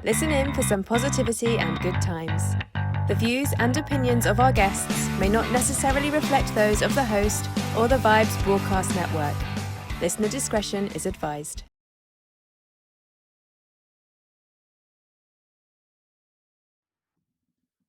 Listen in for some positivity and good times. The views and opinions of our guests may not necessarily reflect those of the host or the Vibes Broadcast Network. Listener discretion is advised.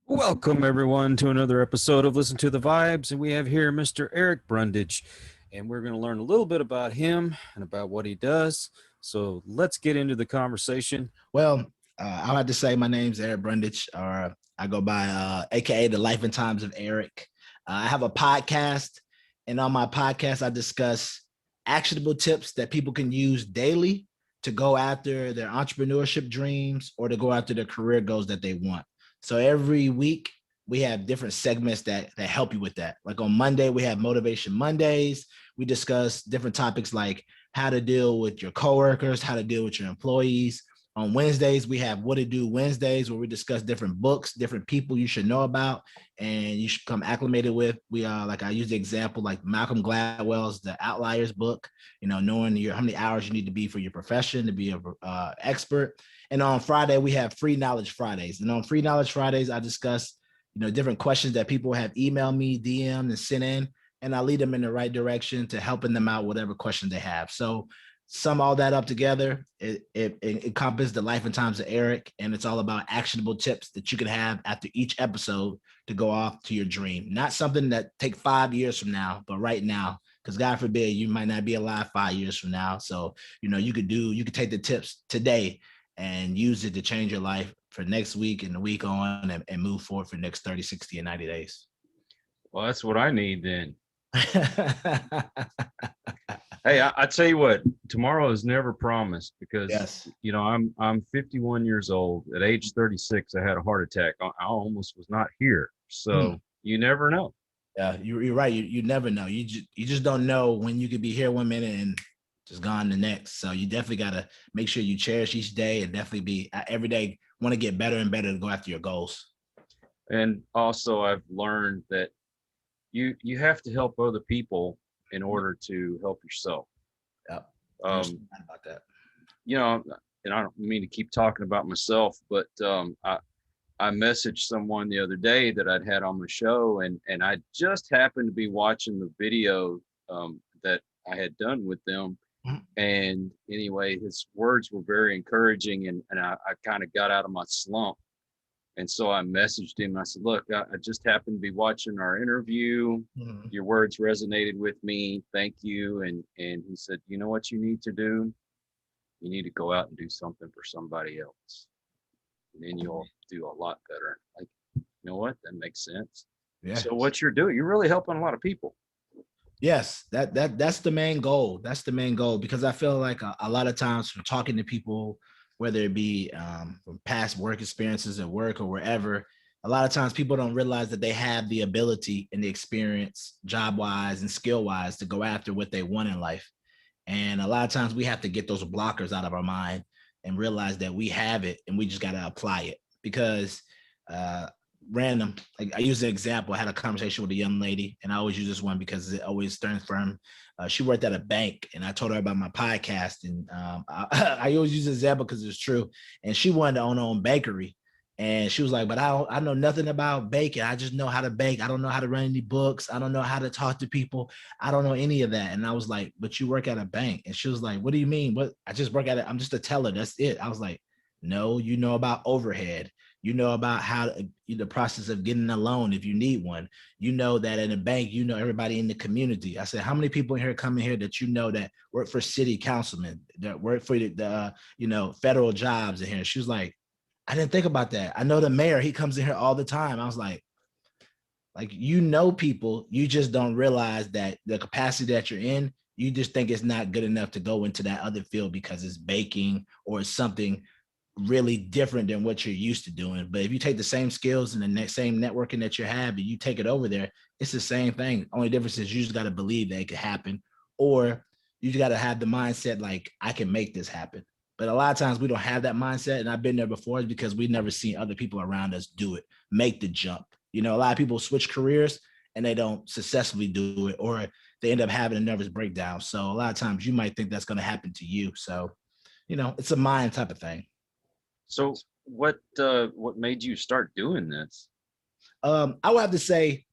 Welcome, everyone, to another episode of Listen to the Vibes. And we have here Mr. Eric Brundage, and we're going to learn a little bit about him and about what he does. So let's get into the conversation. Well, I'll have to say my name's Eric Brundage, or I go by AKA The Life and Times of Eric. I have a podcast, and on my podcast, I discuss actionable tips that people can use daily to go after their entrepreneurship dreams or to go after their career goals that they want. So every week, we have different segments that help you with that. Like on Monday, we have Motivation Mondays. We discuss different topics like how to deal with your coworkers, how to deal with your employees. On Wednesdays, we have What to Do Wednesdays, where we discuss different books, different people you should know about, and you should become acclimated with. We like I use the example like Malcolm Gladwell's The Outliers book. You know, knowing how many hours you need to be for your profession to be an expert. And on Friday, we have Free Knowledge Fridays. And on Free Knowledge Fridays, I discuss different questions that people have emailed me, DM'd, and sent in, and I lead them in the right direction to helping them out whatever question they have. So sum all that up together, it encompasses the life and times of Eric, and it's all about actionable tips that you can have after each episode to go off to your dream. Not something that take 5 years from now, but right now, because God forbid you might not be alive 5 years from now. So you could take the tips today and use it to change your life for next week and the week on, and move forward for the next 30, 60, and 90 days. Well, that's what I need then. Hey, I tell you what, tomorrow is never promised because, yes. I'm 51 years old. At age 36, I had a heart attack. I almost was not here. So you never know. Yeah, you're right. You never know. You just don't know when you could be here 1 minute and just gone the next. So you definitely got to make sure you cherish each day and definitely be every day want to get better and better to go after your goals. And also I've learned that you have to help other people in order to help yourself. Yeah. About that. And I don't mean to keep talking about myself, but I messaged someone the other day that I'd had on my show, and I just happened to be watching the video that I had done with them. And anyway, his words were very encouraging, and I kind of got out of my slump. And so I messaged him. I said, look, I just happened to be watching our interview. Mm-hmm. Your words resonated with me. Thank you. And he said, you know what you need to do? You need to go out and do something for somebody else. And then you'll do a lot better. Like, you know what? That makes sense. Yeah. So what you're doing, you're really helping a lot of people. Yes, that's the main goal. That's the main goal, because I feel like a lot of times from talking to people, whether it be from past work experiences at work or wherever, a lot of times people don't realize that they have the ability and the experience job-wise and skill-wise to go after what they want in life. And a lot of times we have to get those blockers out of our mind and realize that we have it and we just got to apply it. Because random, like I use an example. I had a conversation with a young lady, and I always use this one because it always stems from she worked at a bank, and I told her about my podcast, and I always use this example because it's true. And she wanted to own her own bakery, and she was like, but I know nothing about baking. I just know how to bake. I don't know how to run any books. I don't know how to talk to people. I don't know any of that. And I was like, but you work at a bank. And she was like, what do you mean? What? I just work at it. I'm just a teller. That's it. I was like, no, you know about overhead. You know about how the process of getting a loan if you need one. You know that in a bank, you know everybody in the community. I said, how many people in here come in here that you know that work for city councilmen, that work for the federal jobs in here? She was like, I didn't think about that. I know the mayor, he comes in here all the time. I was like, people, you just don't realize that the capacity that you're in, you just think it's not good enough to go into that other field because it's baking or it's something really different than what you're used to doing. But if you take the same skills and the same networking that you have and you take it over there, it's the same thing. Only difference is you just got to believe that it could happen, or you just got to have the mindset like, I can make this happen. But a lot of times we don't have that mindset, and I've been there before because we've never seen other people around us do it, make the jump. A lot of people switch careers and they don't successfully do it, or they end up having a nervous breakdown. So a lot of times you might think that's going to happen to you. So, it's a mind type of thing. So what made you start doing this? I would have to say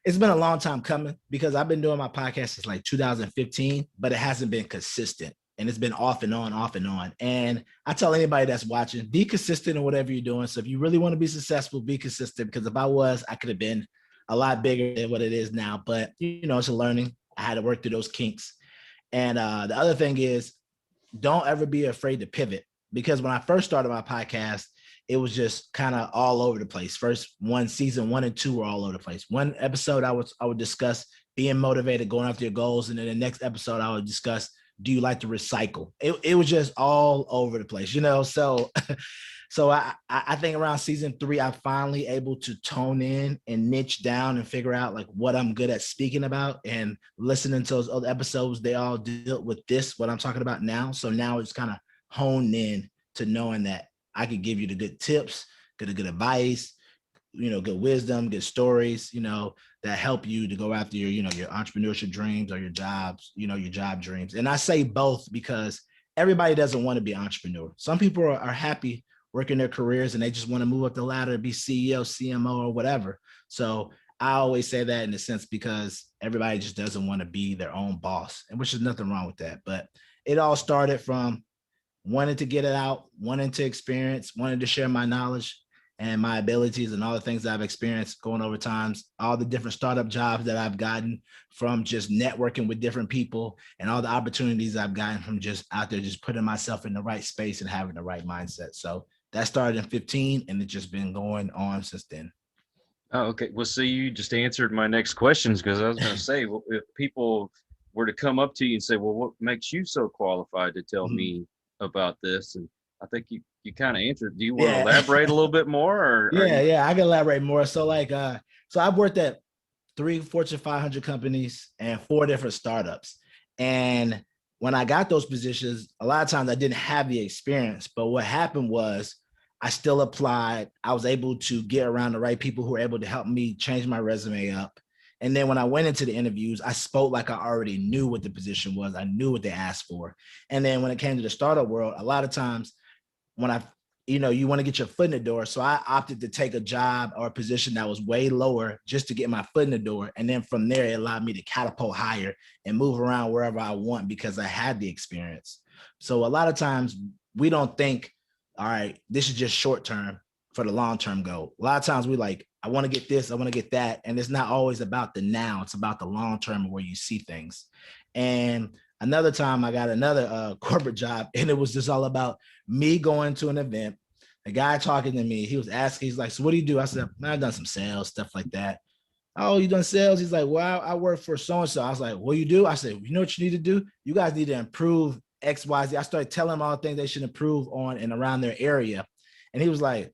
it's been a long time coming because I've been doing my podcast since like 2015, but it hasn't been consistent. And it's been off and on, off and on. And I tell anybody that's watching, be consistent in whatever you're doing. So if you really want to be successful, be consistent, because if I was, I could have been a lot bigger than what it is now. But, it's a learning. I had to work through those kinks. And the other thing is, don't ever be afraid to pivot, because when I first started my podcast, it was just kind of all over the place. First season 1 and 2 were all over the place. One episode I would discuss being motivated, going after your goals, and then the next episode I would discuss, do you like to recycle? It was just all over the place, So so I think around season 3, I'm finally able to tone in and niche down and figure out like what I'm good at speaking about. And listening to those other episodes, they all deal with what I'm talking about now. So now it's kind of honed in to knowing that I could give you the good tips, good advice, good wisdom, good stories, that help you to go after your, your entrepreneurship dreams or your jobs, your job dreams. And I say both because everybody doesn't want to be an entrepreneur. Some people are happy working their careers and they just want to move up the ladder, be CEO, CMO, or whatever. So I always say that in a sense because everybody just doesn't want to be their own boss, and which is nothing wrong with that. But it all started from wanting to get it out, wanting to experience, wanting to share my knowledge and my abilities and all the things that I've experienced going over times, all the different startup jobs that I've gotten from just networking with different people, and all the opportunities I've gotten from just out there, just putting myself in the right space and having the right mindset. So that started in 15 and it's just been going on since then. Oh, okay. Well, see, you just answered my next questions, because I was going to say, well, if people were to come up to you and say, well, what makes you so qualified to tell me about this? And I think you kind of answered. Do you want to elaborate a little bit more? Or yeah, I can elaborate more. So so I've worked at 3 Fortune 500 companies and 4 different startups. And when I got those positions, a lot of times I didn't have the experience, but what happened was I still applied. I was able to get around the right people who were able to help me change my resume up. And then when I went into the interviews, I spoke like I already knew what the position was. I knew what they asked for. And then when it came to the startup world, a lot of times when you want to get your foot in the door. So I opted to take a job or a position that was way lower just to get my foot in the door. And then from there, it allowed me to catapult higher and move around wherever I want because I had the experience. So a lot of times we don't think, all right, this is just short term for the long term goal. A lot of times we like, I want to get this, I want to get that. And it's not always about the now, it's about the long term where you see things. And another time I got another corporate job, and it was just all about me going to an event, a guy talking to me. He was asking, he's like, so what do you do? I said, man, I've done some sales, stuff like that. Oh, you done sales? He's like, well, I work for so-and-so. I was like, what do you do? I said, you know what you need to do? You guys need to improve X, Y, Z. I started telling them all the things they should improve on and around their area. And he was like,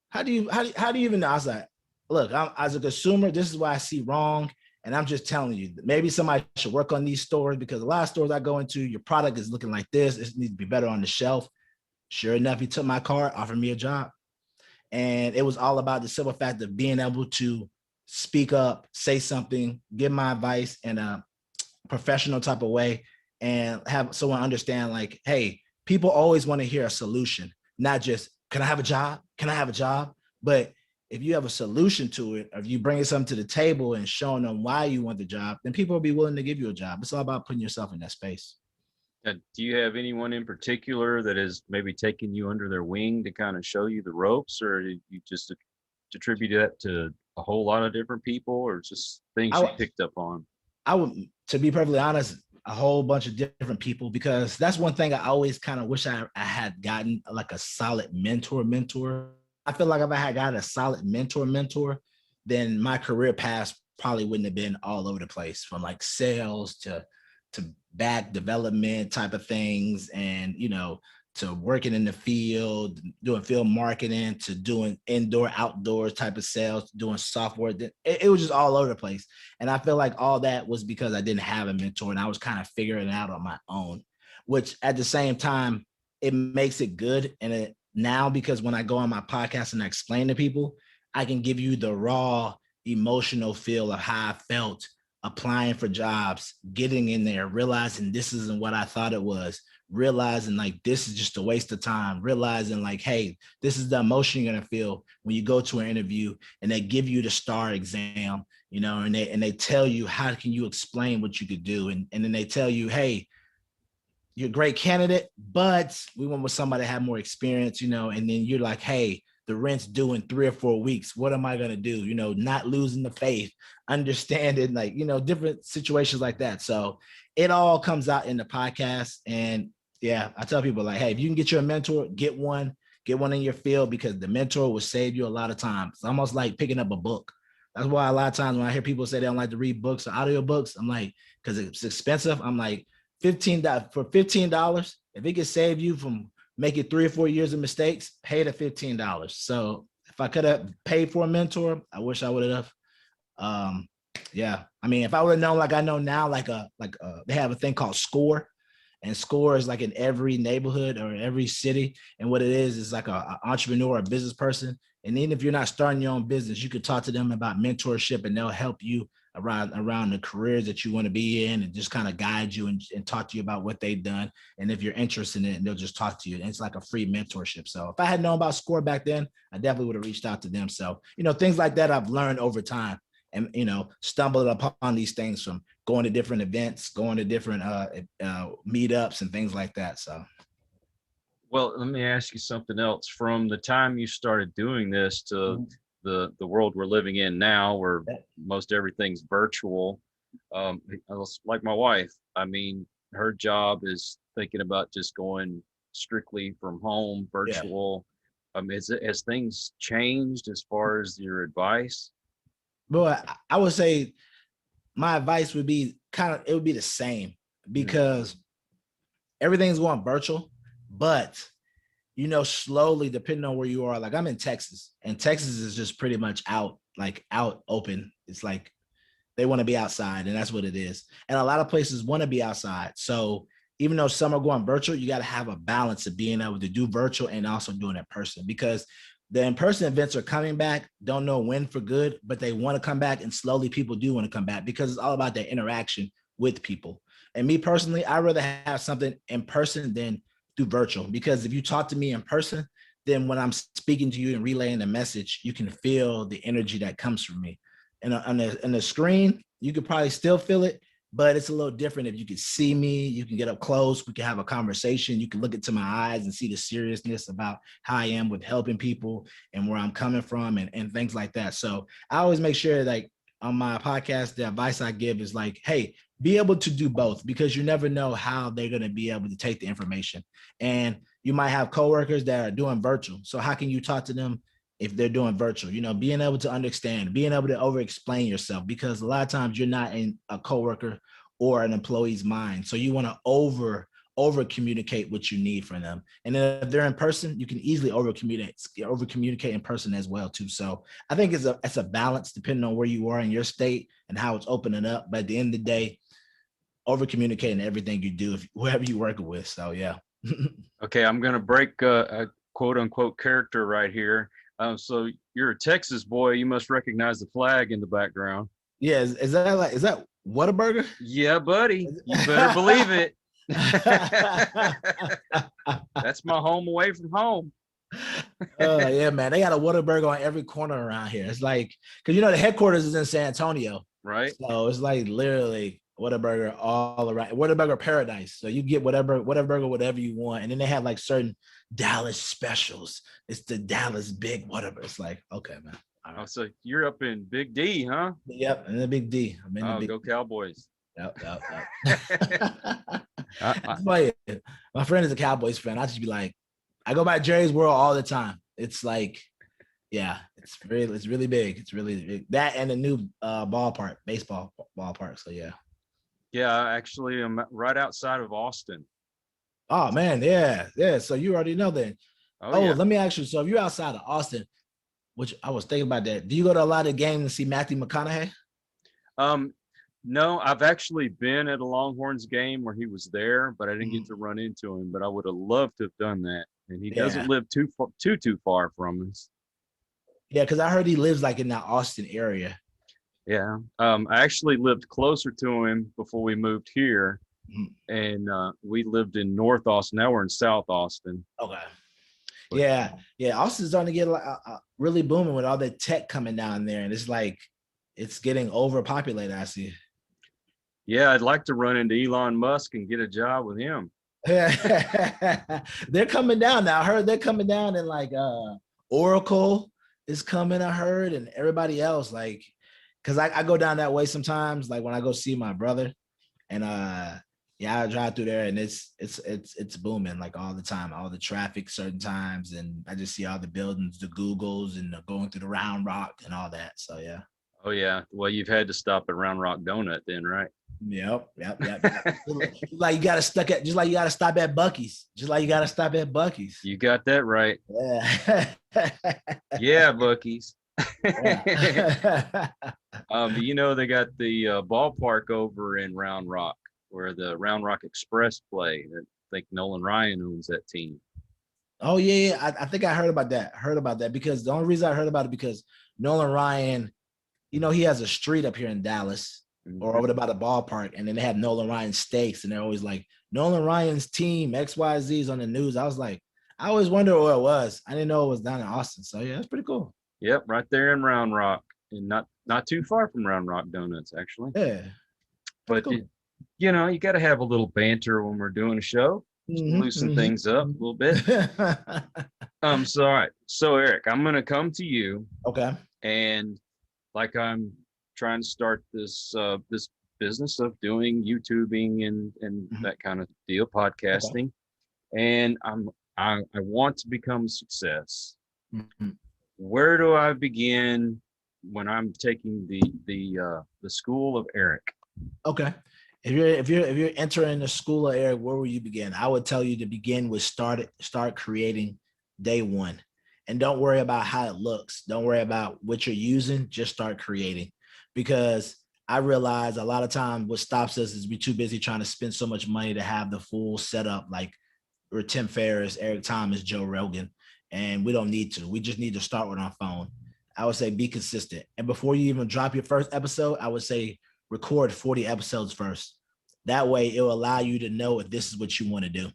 how do you even know? I was like, look, as a consumer, this is what I see wrong. And I'm just telling you, maybe somebody should work on these stores, because a lot of stores I go into, your product is looking like this. It needs to be better on the shelf. Sure enough, he took my card, offered me a job. And it was all about the simple fact of being able to speak up, say something, give my advice in a professional type of way, and have someone understand like, hey, people always want to hear a solution, not just, can I have a job? Can I have a job? But if you have a solution to it, or if you bring something to the table and showing them why you want the job, then people will be willing to give you a job. It's all about putting yourself in that space. do you have anyone in particular that is maybe taking you under their wing to kind of show you the ropes, or you just attribute that to a whole lot of different people, or just things you picked up on? I would, to be perfectly honest, a whole bunch of different people, because that's one thing I always kind of wish I had gotten, like a solid mentor. I feel like if I had gotten a solid mentor, then my career path probably wouldn't have been all over the place, from like sales to back development type of things, and to working in the field, doing field marketing, to doing indoor, outdoors type of sales, doing software. It was just all over the place. And I feel like all that was because I didn't have a mentor and I was kind of figuring it out on my own, which at the same time, it makes it good. And now, because when I go on my podcast and I explain to people, I can give you the raw emotional feel of how I felt applying for jobs, getting in there, realizing this isn't what I thought it was, realizing like this is just a waste of time, realizing like, hey, this is the emotion you're gonna feel when you go to an interview and they give you the STAR exam, and they tell you how can you explain what you could do, and then they tell you, hey, you're a great candidate, but we went with somebody that had more experience, and then you're like, hey, the rent's due in 3 or 4 weeks. What am I going to do? Not losing the faith, understanding like, different situations like that. So it all comes out in the podcast. And yeah, I tell people like, hey, if you can get you a mentor, get one in your field, because the mentor will save you a lot of time. It's almost like picking up a book. That's why a lot of times when I hear people say they don't like to read books or audio books, I'm like, because it's expensive. I'm like, $15, if it could save you from making 3 or 4 years of mistakes, pay the $15. So if I could have paid for a mentor, I wish I would have. Yeah, I mean, if I would have known like I know now, they have a thing called SCORE, and SCORE is like in every neighborhood or every city. And what it is like a entrepreneur, a business person. And even if you're not starting your own business, you could talk to them about mentorship, and they'll help you around the careers that you want to be in, and just kind of guide you and talk to you about what they've done. And if you're interested in it, they'll just talk to you. And it's like a free mentorship. So if I had known about SCORE back then, I definitely would have reached out to them. So, things like that I've learned over time, and, stumbled upon these things from going to different events, going to different meetups and things like that. So. Well, let me ask you something else. From the time you started doing this to the world we're living in now, where most everything's virtual, like my wife, I mean, her job is thinking about just going strictly from home, virtual. Yeah. Has things changed as far as your advice? Well, I would say my advice would be it would be the same, because everything's going virtual, but slowly, depending on where you are, like I'm in Texas, and Texas is just pretty much out open. It's like they want to be outside, and that's what it is. And a lot of places want to be outside. So even though some are going virtual, you got to have a balance of being able to do virtual and also doing it in person, because the in-person events are coming back. Don't know when for good, but they want to come back, and slowly people do want to come back, because it's all about that interaction with people. And me personally, I'd rather have something in person than do virtual, because if you talk to me in person, then when I'm speaking to you and relaying the message, you can feel the energy that comes from me. And on the screen, you could probably still feel it, but it's a little different. If you could see me, you can get up close, we can have a conversation, you can look into my eyes and see the seriousness about how I am with helping people and where I'm coming from, and things like that. So I always make sure, like on my podcast, the advice I give is like, hey, be able to do both, because you never know how they're going to be able to take the information. And you might have coworkers that are doing virtual. So how can you talk to them if they're doing virtual? Being able to understand, being able to over explain yourself, because a lot of times you're not in a coworker or an employee's mind. So you want to over communicate what you need from them. And then if they're in person, you can easily over communicate in person as well too. So I think it's a balance depending on where you are in your state and how it's opening up. But at the end of the day, over communicating everything you do, whoever you're working with. So yeah. Okay, I'm going to break a quote unquote character right here. So you're a Texas boy. You must recognize the flag in the background. Yeah, is that Whataburger? Yeah, buddy. You better believe it. That's my home away from home. Yeah, man. They got a Whataburger on every corner around here. It's like, because the headquarters is in San Antonio. Right. So it's like literally Whataburger all around. Whataburger paradise. So you get whatever you want. And then they have like certain Dallas specials. It's the Dallas Big whatever. It's like, okay, man. Right. Oh, so you're up in Big D, huh? Yep, in the Big D. I'm in the Big go Cowboys. Yep. My friend is a Cowboys fan. I just be like, I go by Jerry's World all the time. It's like, yeah, it's really big. It's really big. That and the new baseball ballpark. So yeah. Yeah, actually, I'm right outside of Austin. Oh man, yeah. So you already know that. Yeah. Let me ask you. So if you're outside of Austin, which I was thinking about that, do you go to a lot of games and see Matthew McConaughey? No, I've actually been at a Longhorns game where he was there, but I didn't get to run into him. But I would have loved to have done that. And he doesn't live too far from us. Yeah, because I heard he lives like in that Austin area. Yeah. I actually lived closer to him before we moved here. and we lived in North Austin. Now we're in South Austin. Okay. But, Yeah. Austin's starting to get really booming with all the tech coming down there, and it's like it's getting overpopulated. I see. yeah, I'd like to run into Elon Musk and get a job with him. They're coming down now. I heard they're coming down, and like Oracle is coming. I heard, and everybody else, like, because I go down that way sometimes, like when I go see my brother, and yeah, I drive through there, and it's booming like all the time, all the traffic certain times, and I just see all the buildings, the Googles, and going through the Round Rock and all that. So yeah. Oh yeah. Well, you've had to stop at Round Rock Donut then, right? Yep. Just like you gotta stop at Buc-ee's. Just like you gotta stop at Buc-ee's. You got that right. Yeah. Yeah, Buc-ee's. Yeah. You know, they got the ballpark over in Round Rock where the Round Rock Express play. I think Nolan Ryan owns that team. Oh yeah. I think I heard about that because the only reason I heard about it because Nolan Ryan, he has a street up here in Dallas or over by the ballpark, and then they have Nolan Ryan steaks, and they're always like Nolan Ryan's team XYZ is on the news. I was like, I always wonder where it was. I didn't know it was down in Austin. So yeah, it's pretty cool. Yep, right there in Round Rock, and not too far from Round Rock Donuts, actually. Yeah. But cool. you got to have a little banter when we're doing a show, just loosen things up a little bit. So all right, so Eric, I'm gonna come to you. Okay. And like I'm trying to start this this business of doing YouTubing and that kind of deal, podcasting, and I want to become a success. Where do I begin when I'm taking the school of Eric? Okay. If you're entering the school of Eric, where will you begin? I would tell you to begin with start creating day one. And don't worry about how it looks. Don't worry about what you're using. Just start creating. Because I realize a lot of times what stops us is we're too busy trying to spend so much money to have the full setup like we're Tim Ferriss, Eric Thomas, Joe Rogan. And we don't need to. We just need to start with our phone. I would say be consistent. And before you even drop your first episode, I would say record 40 episodes first. That way it will allow you to know if this is what you want to do.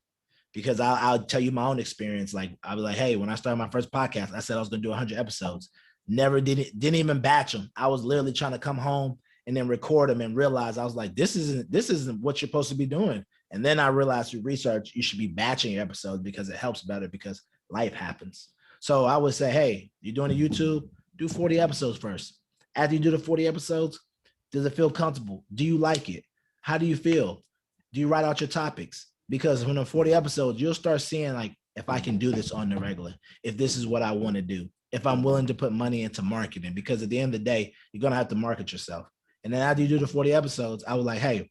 Because I'll tell you my own experience. Like I'll be like, hey, when I started my first podcast, I said I was going to do 100 episodes. Never didn't even batch them. I was literally trying to come home and then record them and realize I was like, this isn't what you're supposed to be doing. And then I realized through research, you should be batching your episodes because it helps better because life happens. So I would say, hey, you're doing a YouTube, do 40 episodes first. After you do the 40 episodes, does it feel comfortable? Do you like it? How do you feel? Do you write out your topics? Because when the 40 episodes, you'll start seeing like, if I can do this on the regular, if this is what I want to do, if I'm willing to put money into marketing, because at the end of the day, you're going to have to market yourself. And then after you do the 40 episodes, I was like, hey,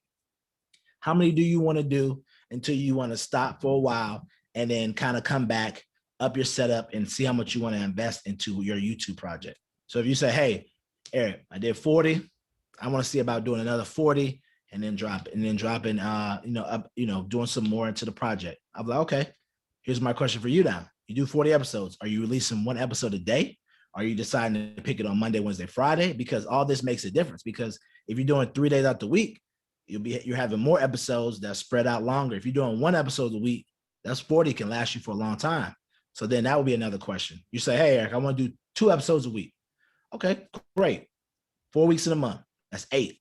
how many do you want to do until you want to stop for a while and then kind of come back, up your setup and see how much you want to invest into your YouTube project. So if you say, hey, Eric, I did 40, I want to see about doing another 40 and then dropping, doing some more into the project. I'm like, okay, here's my question for you now. You do 40 episodes. Are you releasing one episode a day? Are you deciding to pick it on Monday, Wednesday, Friday? Because all this makes a difference. Because if you're doing 3 days out the week, you're having more episodes that spread out longer. If you're doing one episode a week, that's 40 can last you for a long time. So then that would be another question. You say, hey, Eric, I want to do 2 episodes a week. Okay, great. 4 weeks in a month. That's 8.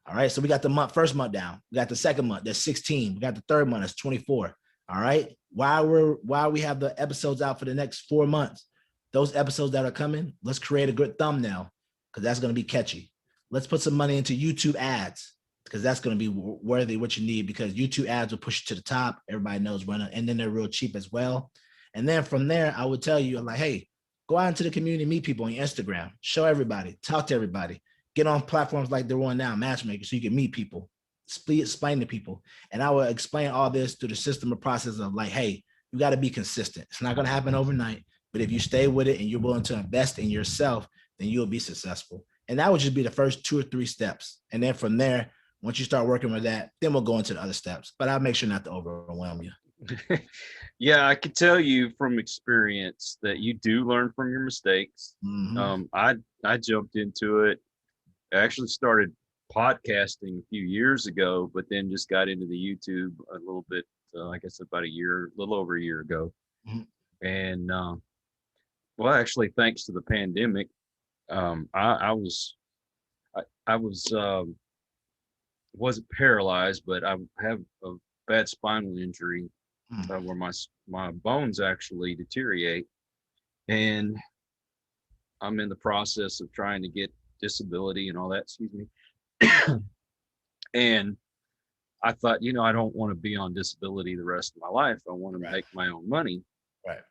All right. So we got the first month down. We got the second month. That's 16. We got the third month. That's 24. All right. While we have the episodes out for the next 4 months, those episodes that are coming, let's create a good thumbnail because that's going to be catchy. Let's put some money into YouTube ads because that's going to be worthy what you need because YouTube ads will push you to the top. Everybody knows when, and then they're real cheap as well. And then from there, I would tell you, like, hey, go out into the community, meet people on your Instagram, show everybody, talk to everybody, get on platforms like they're on now, Matchmaker, so you can meet people, explain to people. And I will explain all this through the system or process of like, hey, you got to be consistent. It's not going to happen overnight, but if you stay with it and you're willing to invest in yourself, then you'll be successful. And that would just be the first 2 or 3 steps. And then from there, once you start working with that, then we'll go into the other steps. But I'll make sure not to overwhelm you. Yeah, I could tell you from experience that you do learn from your mistakes. Mm-hmm. I jumped into it. I actually started podcasting a few years ago, but then just got into the YouTube a little bit, I guess about a little over a year ago. Mhm. And well, actually, thanks to the pandemic, I was I was wasn't paralyzed, but I have a bad spinal injury where my bones actually deteriorate, and I'm in the process of trying to get disability and all that. Excuse me. And I thought, I don't want to be on disability the rest of my life. I want to Right. make my own money. Right.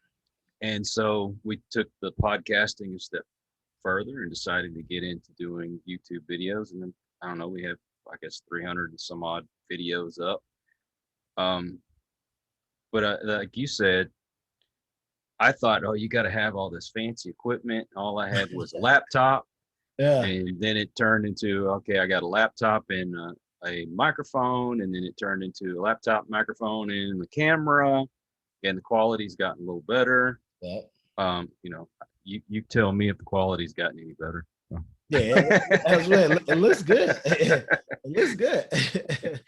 And so we took the podcasting a step further and decided to get into doing YouTube videos. And then I don't know, we have, I guess, 300 and some odd videos up. But like you said, I thought, oh, you got to have all this fancy equipment. All I had was a laptop. Yeah. And then it turned into, okay, I got a laptop and a microphone. And then it turned into a laptop, microphone, and the camera. And the quality's gotten a little better. Yeah. You tell me if the quality's gotten any better. Yeah, that's right. It looks good. It looks good.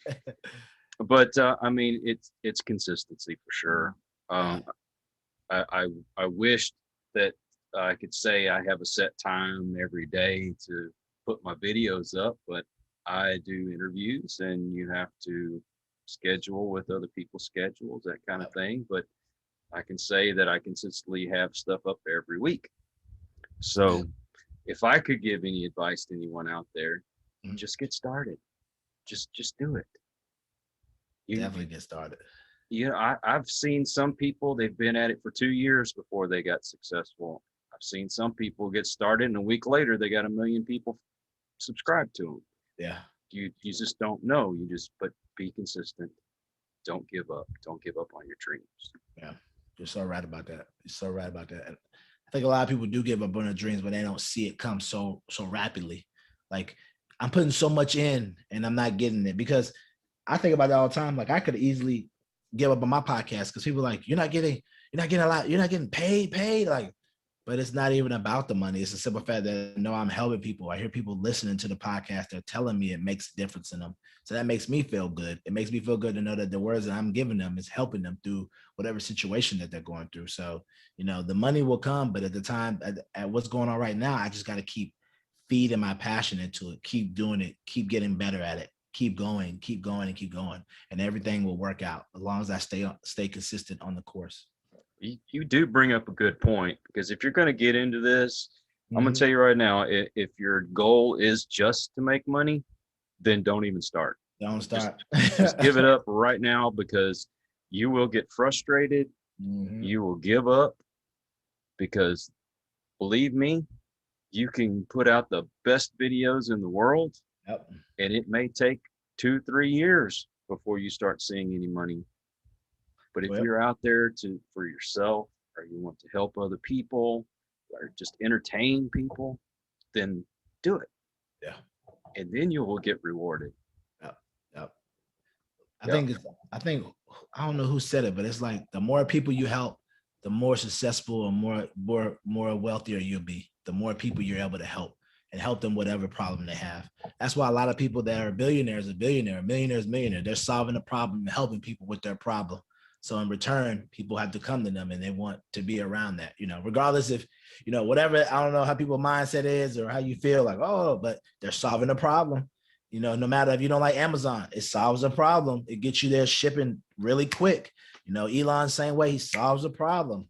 But I mean, it's consistency for sure. I wished that I could say I have a set time every day to put my videos up, but I do interviews and you have to schedule with other people's schedules, that kind of thing. But I can say that I consistently have stuff up every week. So if I could give any advice to anyone out there, just get started. Just do it. Definitely get started. I've seen some people, they've been at it for 2 years before they got successful. I've seen some people get started and a week later they got 1 million people subscribed to them. Yeah. You just don't know. But be consistent. Don't give up. Don't give up on your dreams. Yeah. You're so right about that. You're so right about that. And I think a lot of people do give up on their dreams, but they don't see it come so rapidly. Like, I'm putting so much in and I'm not getting it, because I think about that all the time. Like, I could easily give up on my podcast because people are like, you're not getting a lot, you're not getting paid. Like, but it's not even about the money. It's a simple fact that I'm helping people. I hear people listening to the podcast. They're telling me it makes a difference in them. So that makes me feel good. It makes me feel good to know that the words that I'm giving them is helping them through whatever situation that they're going through. So, the money will come, but at the time, at what's going on right now, I just got to keep feeding my passion into it, keep doing it, keep getting better at it, keep going, and keep going. And everything will work out as long as I stay consistent on the course. You do bring up a good point, because if you're going to get into this, I'm going to tell you right now, if your goal is just to make money, then don't even start. Don't start. Just give it up right now, because you will get frustrated. You will give up, because believe me, you can put out the best videos in the world. Yep. And it may take 2-3 years before you start seeing any money. But if you're out there for yourself, or you want to help other people, or just entertain people, then do it. Yeah. And then you will get rewarded. Yep. I think I don't know who said it, but it's like the more people you help, the more successful and more wealthier you'll be. The more people you're able to help and help them whatever problem they have. That's why a lot of people that are billionaires are millionaires. They're solving a problem and helping people with their problem. So in return, people have to come to them and they want to be around that, regardless if, whatever, I don't know how people's mindset is or how you feel like, but they're solving a problem. No matter if you don't like Amazon, it solves a problem. It gets you there shipping really quick. Elon, same way, he solves a problem,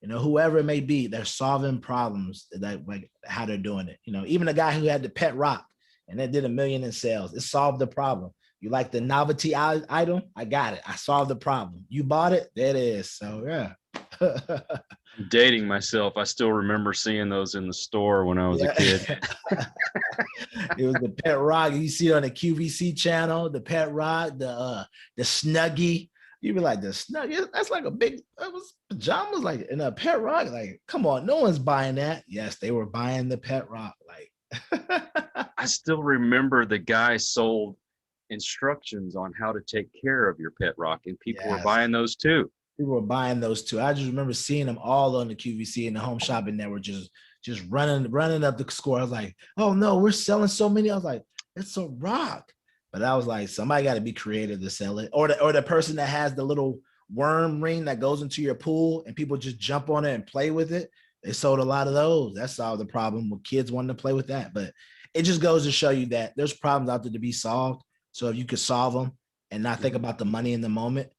whoever it may be, they're solving problems, like how they're doing it. Even the guy who had the pet rock and that did $1 million in sales, it solved the problem. You like the novelty item? I got it. I solved the problem. You bought it? There it is. So yeah. I'm dating myself. I still remember seeing those in the store when I was a kid. It was the pet rock. You see it on the QVC channel, the pet rock, the Snuggie. You'd be like, the Snuggie, that's like that was pajamas, like in a pet rock. Like, come on, no one's buying that. Yes, they were buying the pet rock. Like, I still remember the guy sold instructions on how to take care of your pet rock, and people were buying those too. People were buying those too. I just remember seeing them all on the QVC and the Home Shopping Network, just running up the score. I was like, oh no, we're selling so many. I was like, It's a rock. But I was like, somebody got to be creative to sell it. Or the person that has the little worm ring that goes into your pool and people just jump on it and play with it. They sold a lot of those. That solved the problem with kids wanting to play with that. But it just goes to show you that there's problems out there to be solved. So if you could solve them and not think about the money in the moment,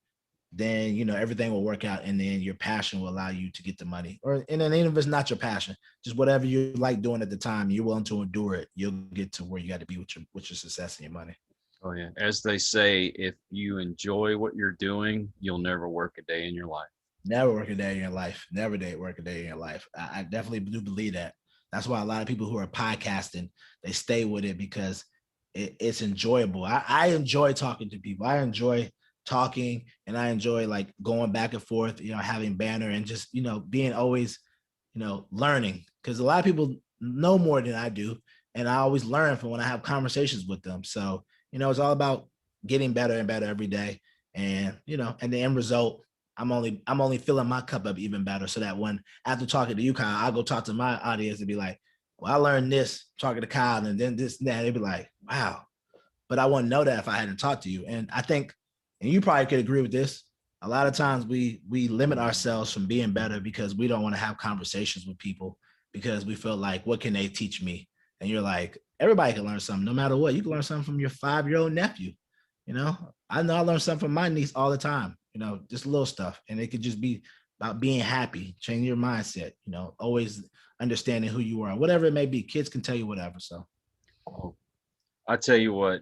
then everything will work out, and then your passion will allow you to get the money. And then even if it's not your passion, just whatever you like doing at the time, you're willing to endure it, you'll get to where you got to be with your success and your money. Oh yeah. As they say, if you enjoy what you're doing, you'll never work a day in your life. Never work a day in your life. Never work a day in your life. I definitely do believe that. That's why a lot of people who are podcasting, they stay with it because it's enjoyable. I enjoy talking to people. I enjoy talking, and I enjoy like going back and forth, having banter and just, being always, learning, because a lot of people know more than I do. And I always learn from when I have conversations with them. So, it's all about getting better and better every day. And, and the end result, I'm only filling my cup up even better, so that when after talking to you, Kyle, I'll go talk to my audience and be like, well, I learned this talking to Kyle, and then this and that. They'd be like, wow. But I wouldn't know that if I hadn't talked to you. And I think, and you probably could agree with this, a lot of times we limit ourselves from being better because we don't want to have conversations with people because we feel like, what can they teach me? And you're like, everybody can learn something no matter what. You can learn something from your 5-year-old nephew. I know I learn something from my niece all the time, just little stuff. And it could just be about being happy, changing your mindset, always understanding who you are, whatever it may be. Kids can tell you whatever. So Oh, I tell you what,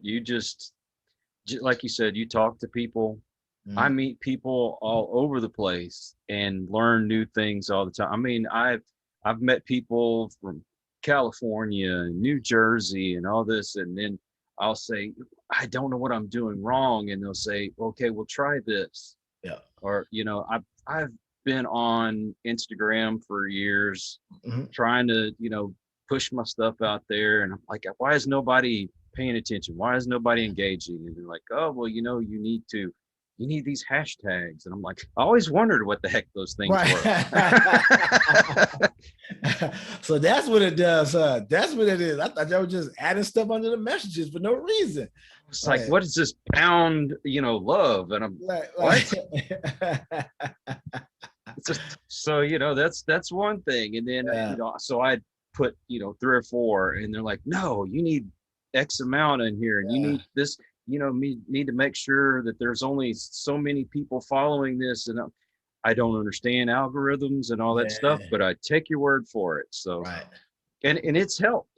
like you said, you talk to people. I meet people all over the place and learn new things all the time. I mean, I've met people from California and New Jersey and all this, and then I'll say, I don't know what I'm doing wrong, and they'll say, okay, well, try this. yeah. Or I've been on Instagram for years, trying to push my stuff out there, and I'm like, why is nobody paying attention? Why is nobody engaging? And they're like, oh, well, you need these hashtags. And I'm like, I always wondered what the heck those things were. So that's what it does. That's what it is. I thought they were just adding stuff under the messages for no reason. It's like, what is this pound, love? And I'm like, what? So, that's one thing. And then, so I put, 3 or 4, and they're like, no, you need X amount in here, and you need this, need to make sure that there's only so many people following this. And I don't understand algorithms and all that stuff, but I take your word for it. So, and it's helped.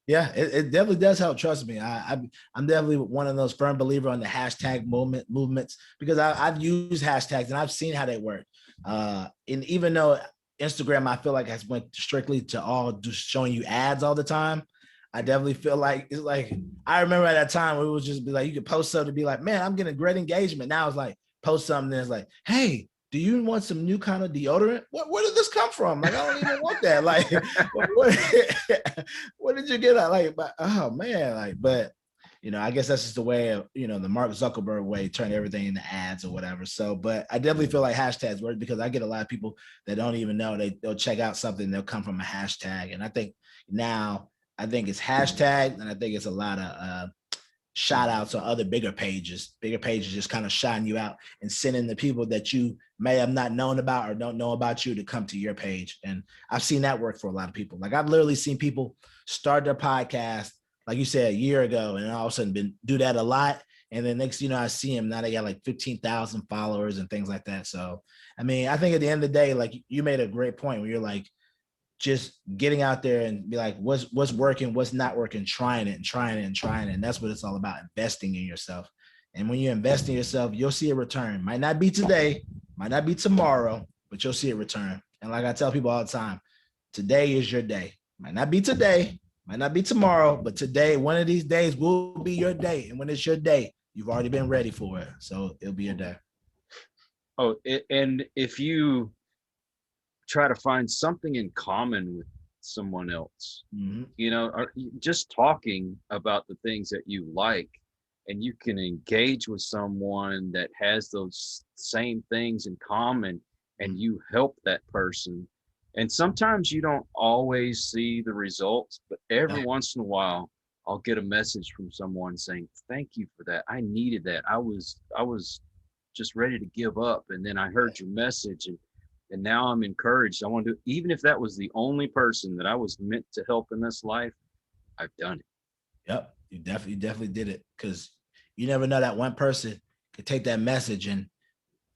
Yeah, it definitely does help. Trust me. I'm definitely one of those firm believer on the hashtag movements, because I've used hashtags and I've seen how they work. And even though Instagram, I feel like, has went strictly to all just showing you ads all the time, I definitely feel like it's like, I remember at that time where it would just be like, you could post something to be like, man, I'm getting great engagement. Now it's like, post something that's like, hey, do you want some new kind of deodorant? Where did this come from? Like, I don't even want that. Like, what did you get at? Like, but, oh man, like, but I guess that's just the way of, the Mark Zuckerberg way, turn everything into ads or whatever. So, but I definitely feel like hashtags work, because I get a lot of people that don't even know, they'll check out something, they'll come from a hashtag. And I think it's hashtag, and I think it's a lot of shout outs on other bigger pages just kind of shouting you out and sending the people that you may have not known about or don't know about you to come to your page. And I've seen that work for a lot of people. Like, I've literally seen people start their podcast, like you said, a year ago, and all of a sudden do that a lot. And then next, I see them now, they got like 15,000 followers and things like that. So, I mean, I think at the end of the day, like, you made a great point where you're like, just getting out there and be like, what's working, what's not working, trying it. And that's what it's all about, investing in yourself. And when you invest in yourself, you'll see a return. Might not be today, might not be tomorrow, but you'll see a return. And like I tell people all the time, today is your day. Might not be today, might not be tomorrow, but today, one of these days will be your day. And when it's your day, you've already been ready for it. So it'll be your day. Oh, and if you try to find something in common with someone else, or just talking about the things that you like, and you can engage with someone that has those same things in common, and you help that person. And sometimes you don't always see the results, but every once in a while, I'll get a message from someone saying, "Thank you for that. I needed that. I was just ready to give up, and then I heard your message, and now I'm encouraged. I want to, even if that was the only person that I was meant to help in this life, I've done it." Yep, you definitely did it, because you never know, that one person could take that message, and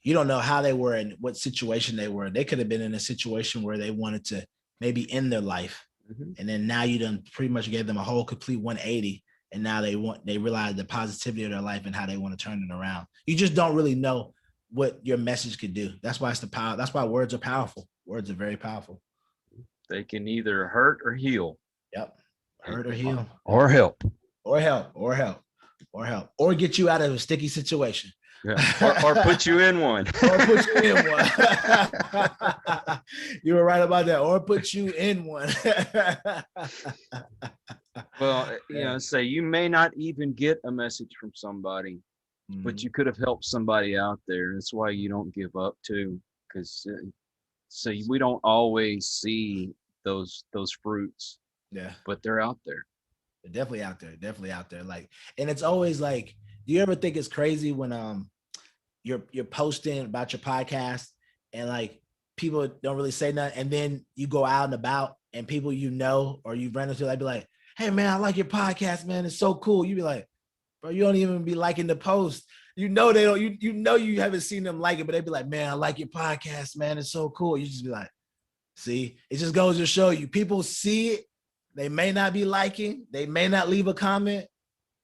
you don't know how they were and what situation they were. They could have been in a situation where they wanted to maybe end their life. Mhm. And then now you done pretty much gave them a whole complete 180. And now they realize the positivity of their life and how they want to turn it around. You just don't really know what your message could do. That's why it's the power. That's why words are powerful. Words are very powerful. They can either hurt or heal, Yep. and- Hurt or heal. or help. Or help. Or help. Or help. Or get you out of a sticky situation. Yeah. Or put you in one. Or put you in one. You were right about that. Or put you in one. Well, say you may not even get a message from somebody, but you could have helped somebody out there. That's why you don't give up too, because so we don't always see those fruits, Yeah, but they're out there. they're definitely out there. Definitely out there. Like, and it's always like, do you ever think it's crazy when you're posting about your podcast and like people don't really say nothing, and then you go out and about and people or you've run into, like, be like, "Hey man, I like your podcast, man. It's so cool." You be like, "Bro, you don't even be liking the post." They don't. You haven't seen them like it, but they be like, "Man, I like your podcast, man. It's so cool." You just be like, "See, it just goes to show you, people see it. They may not be liking, they may not leave a comment,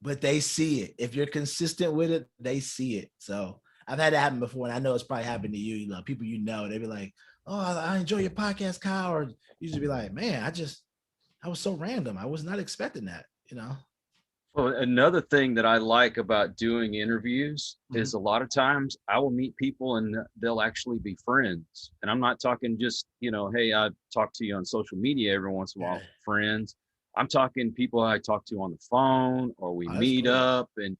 but they see it. If you're consistent with it, they see it." So I've had that happen before, and I know it's probably happened to you. People they be like, "Oh, I enjoy your podcast, Kyle," or you just be like, "Man, I was so random. I was not expecting that." Well, another thing that I like about doing interviews is a lot of times I will meet people and they'll actually be friends. And I'm not talking just, hey, I talk to you on social media every once in a while, friends. I'm talking people I talk to on the phone, or we meet up, and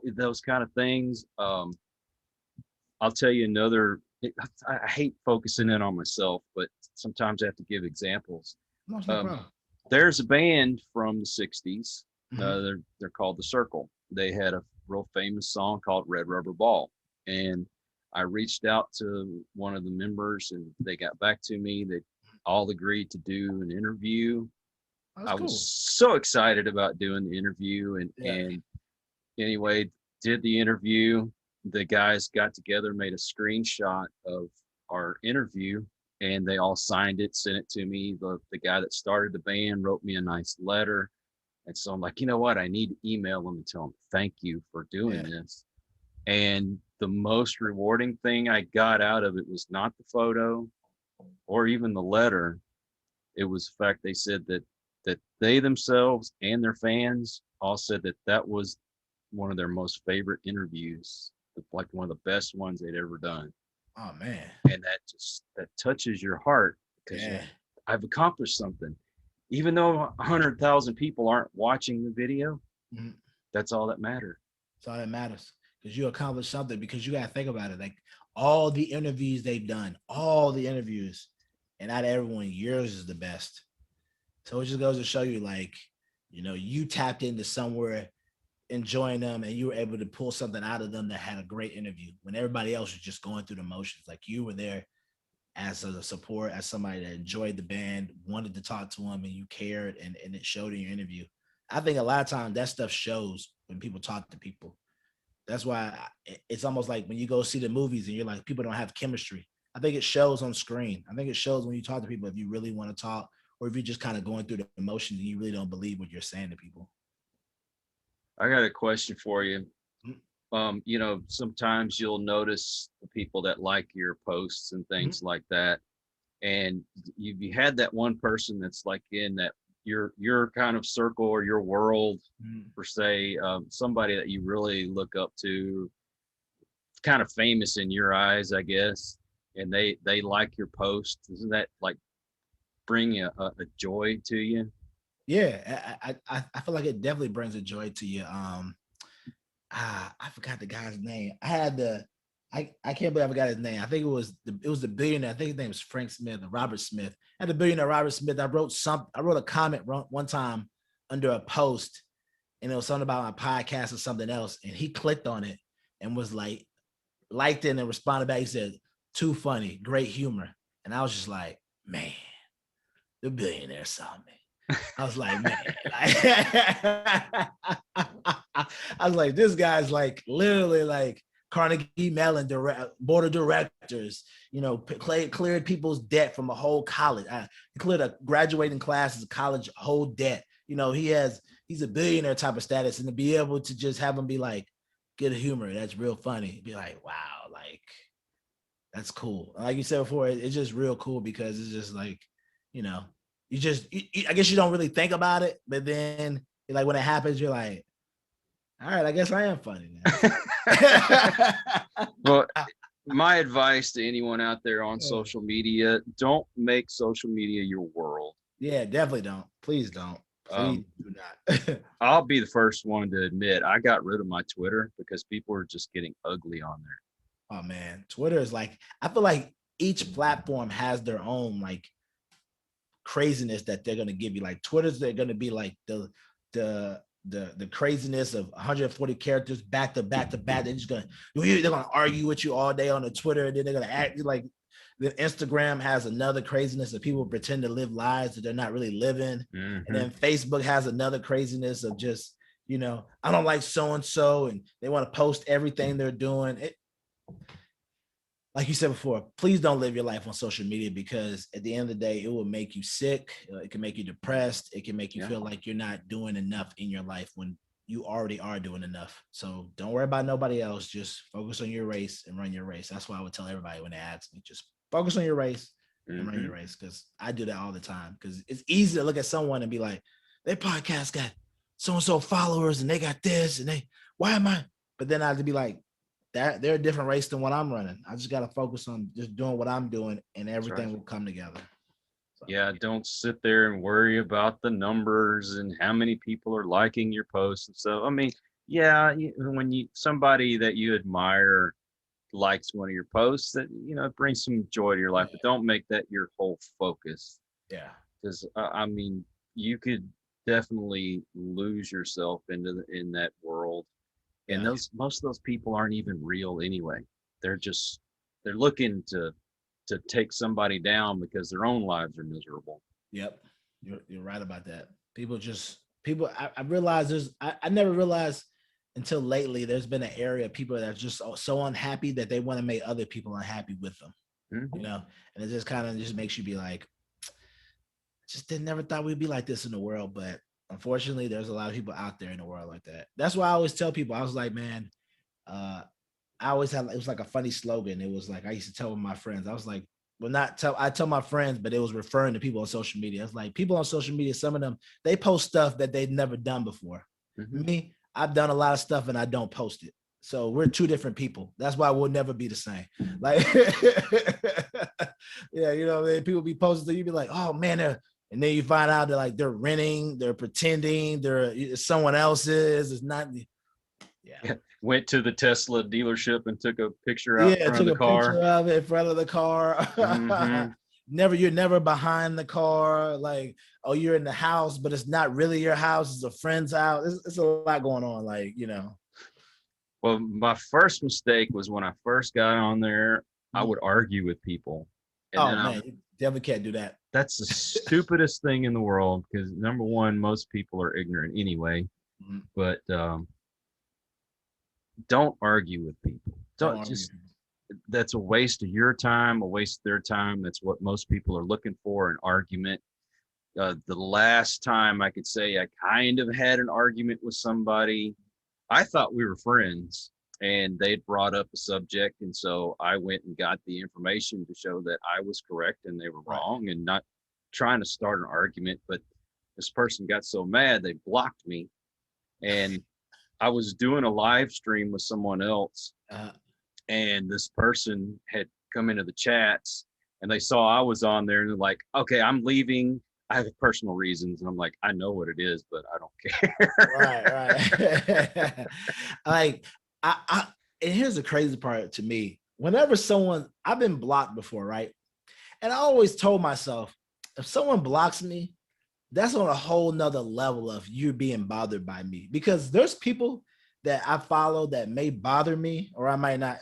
those kind of things. I'll tell you I hate focusing in on myself, but sometimes I have to give examples. No, it's no problem. There's a band from the 60s. Mhm. They're called The Circle. They had a real famous song called Red Rubber Ball. And I reached out to one of the members and they got back to me. They all agreed to do an interview. That's I cool. was so excited about doing the interview, Yeah. and anyway, did the interview. The guys got together, made a screenshot of our interview, and they all signed it, sent it to me. The guy that started the band wrote me a nice letter. And so I'm like, you know what? I need to email them and tell them thank you for doing this. And the most rewarding thing I got out of it was not the photo or even the letter. It was the fact they said that they themselves and their fans all said that was one of their most favorite interviews, like one of the best ones they'd ever done. Oh man. And that touches your heart, because I've accomplished something. Even though 100,000 people aren't watching the video, that's all that matters. That's all that matters, because you accomplished something. Because you got to think about it, like all the interviews they've done, all the interviews, and out of everyone, yours is the best. So it just goes to show you, like, you tapped into somewhere, enjoying them, and you were able to pull something out of them that had a great interview when everybody else was just going through the motions. Like, you were there as a support, as somebody that enjoyed the band, wanted to talk to them, and you cared, and it showed in your interview. I think a lot of times that stuff shows when people talk to people. That's why it's almost like when you go see the movies and you're like, people don't have chemistry. I think it shows on screen. I think it shows when you talk to people, if you really want to talk, or if you're just kind of going through the emotions and you really don't believe what you're saying to people. I got a question for you. Sometimes you'll notice the people that like your posts and things like that. And you had that one person that's like in that your kind of circle or your world, per se, somebody that you really look up to, kind of famous in your eyes, I guess, and they like your post. Doesn't that like bring a joy to you? Yeah, I feel like it definitely brings a joy to you. I forgot the guy's name. I can't believe I forgot his name. I think it was the billionaire. I think his name was Frank Smith or Robert Smith. And the billionaire Robert Smith. I wrote a comment one time under a post, and it was something about my podcast or something else, and he clicked on it and was like, liked it and responded back. He said, "Too funny, great humor." And I was just like, man, the billionaire saw me. I was like, man, I was like, this guy's like literally like Carnegie Mellon board of directors, cleared people's debt from a whole college. He cleared a graduating class as a college whole debt. He's a billionaire type of status, and to be able to just have him be like, good humor, that's real funny. Be like, wow, like that's cool. Like you said before, it's just real cool because it's just like, I guess you don't really think about it, but then like when it happens, you're like, all right, I guess I am funny now. Well, my advice to anyone out there on social media, don't make social media your world. Yeah, definitely don't. Please don't. Please do not. I'll be the first one to admit I got rid of my Twitter because people are just getting ugly on there. Oh man, Twitter is like, I feel like each platform has their own like craziness that they're gonna give you. Like Twitter's, they're gonna be like the craziness of 140 characters back to back to back. They're gonna argue with you all day on the Twitter, and then they're gonna act like. Then Instagram has another craziness of people pretend to live lives that they're not really living. Mm-hmm. And then Facebook has another craziness of just, I don't like so-and-so, and they want to post everything they're doing. Like you said before, please don't live your life on social media, because at the end of the day, it will make you sick. It can make you depressed. It can make you feel like you're not doing enough in your life when you already are doing enough. So don't worry about nobody else. Just focus on your race and run your race. That's why I would tell everybody when they ask me, just focus on your race and run your race, because I do that all the time. Because it's easy to look at someone and be like, their podcast got so-and-so followers and they got this and why am I? But then I have to be like, they're a different race than what I'm running. I just got to focus on just doing what I'm doing, and everything will come together. So, yeah, don't sit there and worry about the numbers and how many people are liking your posts and stuff. I mean, yeah, when somebody that you admire likes one of your posts, that it brings some joy to your life, but don't make that your whole focus. Yeah, because I mean, you could definitely lose yourself in that world. And most of those people aren't even real anyway. They're looking to take somebody down because their own lives are miserable. Yep. You're right about that. I realize I never realized until lately, there's been an area of people that are just so unhappy that they want to make other people unhappy with them, and it just kind of just makes you be like, just never thought we'd be like this in the world. But unfortunately, there's a lot of people out there in the world like that. That's why I always tell people, I was like, man, I always had, it was like a funny slogan. It was like, I used to tell my friends, I was like, I tell my friends, but it was referring to people on social media. It's like people on social media, some of them, they post stuff that they've never done before. Me, I've done a lot of stuff and I don't post it. So we're two different people. That's why we'll never be the same. Like, yeah, people be posting, you be like, oh man, and then you find out that like they're renting, they're pretending, they're someone else's. It's not. Yeah. Went to the Tesla dealership and took a picture out in front of the car. Picture of it in front of the car. You're never behind the car. Like, oh, you're in the house, but it's not really your house. It's a friend's house. It's a lot going on. Like, Well, my first mistake was when I first got on there, I would argue with people. And you definitely can't do that. That's the stupidest thing in the world, because number one, most people are ignorant anyway. But don't argue with people. That's a waste of your time, a waste of their time. That's what most people are looking for, an argument. The last time I could say I kind of had an argument with somebody, I thought we were friends, and they'd brought up a subject, and so I went and got the information to show that I was correct and they were wrong, and not trying to start an argument. But this person got so mad they blocked me, and I was doing a live stream with someone else, and this person had come into the chats, and they saw I was on there, and they're like, okay, I'm leaving. I have personal reasons. And I'm like, I know what it is, but I don't care. Right. Like, and here's the crazy part to me. Whenever I've been blocked before, right? And I always told myself, if someone blocks me, that's on a whole nother level of you being bothered by me, because there's people that I follow that may bother me or I might not,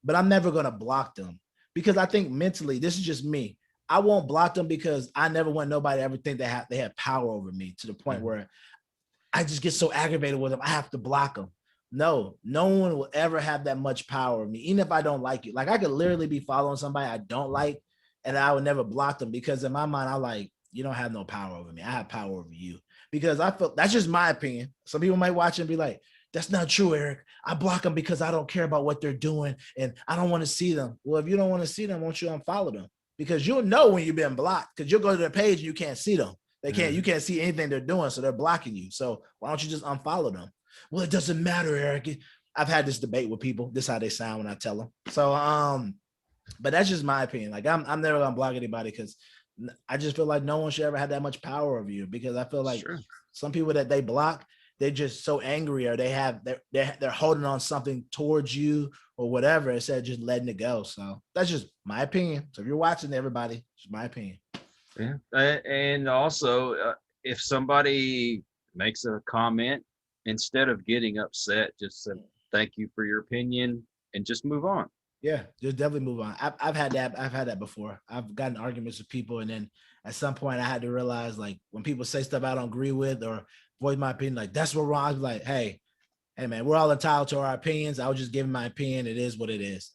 but I'm never going to block them, because I think mentally, this is just me. I won't block them because I never want nobody to ever think they have power over me to the point where I just get so aggravated with them. I have to block them. No, no one will ever have that much power over me, even if I don't like you. Like, I could literally be following somebody I don't like, and I would never block them, because in my mind, I like, you don't have no power over me. I have power over you, because I feel that's just my opinion. Some people might watch and be like, that's not true, Eric. I block them because I don't care about what they're doing and I don't want to see them. Well, if you don't want to see them, won't you unfollow them? Because you'll know when you've been blocked, because you'll go to their page and you can't see them. You can't see anything they're doing, so they're blocking you. So why don't you just unfollow them? Well, it doesn't matter, Eric. I've had this debate with people. This is how they sound when I tell them. So but that's just my opinion. Like, I'm never gonna block anybody, because I just feel like no one should ever have that much power over you, because I feel like some people that they block, they're just so angry, or they're holding on something towards you or whatever, instead of just letting it go. So that's just my opinion. So if you're watching, everybody, it's my opinion. Yeah. And also, if somebody makes a comment, instead of getting upset, just say thank you for your opinion and just move on. Yeah, just definitely move on. I've had that. I've had that before. I've gotten arguments with people, and then at some point, I had to realize, like, when people say stuff I don't agree with or voice my opinion, like, that's what wrong. I was like, hey, man, we're all entitled to our opinions. I was just giving my opinion. It is what it is.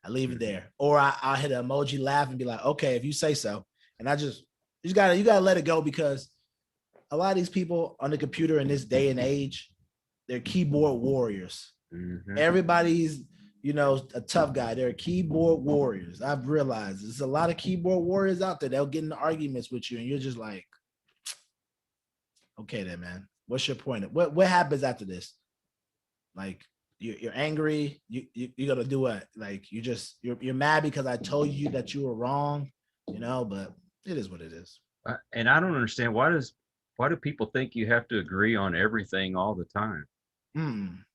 I leave it there. Or I'll hit an emoji laugh and be like, okay, if you say so. And you gotta let it go, because a lot of these people on the computer in this day and age, they're keyboard warriors. Everybody's, a tough guy. They're keyboard warriors. I've realized there's a lot of keyboard warriors out there. They'll get into arguments with you, and you're just like, okay, then, man, what's your point? What happens after this? Like, you're angry. You're gonna do what? Like, you're mad because I told you that you were wrong, but it is what it is. And I don't understand, why do people think you have to agree on everything all the time?